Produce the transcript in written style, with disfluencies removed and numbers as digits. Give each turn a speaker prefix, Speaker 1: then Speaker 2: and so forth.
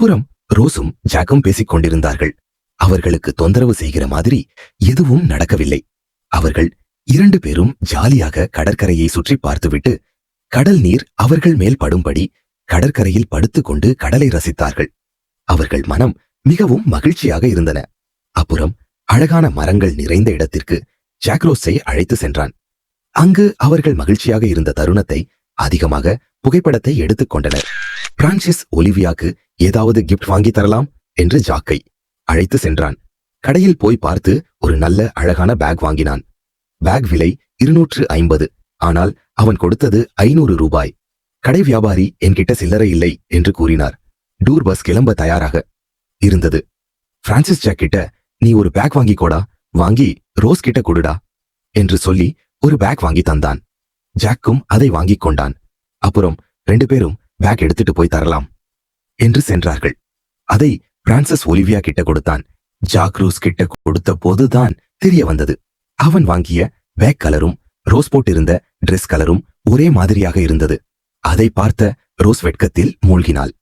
Speaker 1: அப்புறம் ரோஸும் ஜாக்கும் பேசிக் கொண்டிருந்தார்கள். அவர்களுக்கு தொந்தரவு செய்கிற மாதிரி எதுவும் நடக்கவில்லை. அவர்கள் 2 பேரும் ஜாலியாக கடற்கரையை சுற்றி பார்த்துவிட்டு கடல் நீர் அவர்கள் மேல் படும்படி கடற்கரையில் படுத்துக்கொண்டு கடலை ரசித்தார்கள். அவர்கள் மனம் மிகவும் மகிழ்ச்சியாக இருந்தன. அப்புறம் அழகான மரங்கள் நிறைந்த இடத்திற்கு ஜாக் ரோஸை அழைத்து சென்றான். அங்கு அவர்கள் மகிழ்ச்சியாக இருந்த தருணத்தை அதிகமாக புகைப்படத்தை எடுத்துக் கொண்டனர். பிரான்சிஸ் ஒலிவியாக்கு ஏதாவது கிஃப்ட் வாங்கி தரலாம் என்று ஜாக்கை அழைத்து சென்றான். கடையில் போய் பார்த்து ஒரு நல்ல அழகான பேக் வாங்கினான். பேக் விலை 250. ஆனால் அவன் கொடுத்தது 500 ரூபாய். கடை வியாபாரி என்கிட்ட சில்லறை இல்லை என்று கூறினார். டூர் பஸ் கிளம்ப தயாராக இருந்தது. பிரான்சிஸ் ஜாக் கிட்ட, நீ ஒரு பேக் வாங்கிக்கோடா, வாங்கி ரோஸ் கிட்ட கொடுடா என்று சொல்லி ஒரு பேக் வாங்கி தந்தான். ஜாக்கும் அதை வாங்கிக் கொண்டான். அப்புறம் 2 பேரும் பேக் எடுத்துட்டு போய் தரலாம் என்று சென்றார்கள். அதை பிரான்சிஸ் ஒலிவியா கிட்ட கொடுத்தான். ஜாக் ரோஸ் கிட்ட கொடுத்த போதுதான் தெரிய வந்தது, அவன் வாங்கிய பேக் கலரும் ரோஸ் போட்டிருந்த டிரெஸ் கலரும் ஒரே மாதிரியாக இருந்தது. அதை பார்த்த ரோஸ் வெட்கத்தில் மூழ்கினாள்.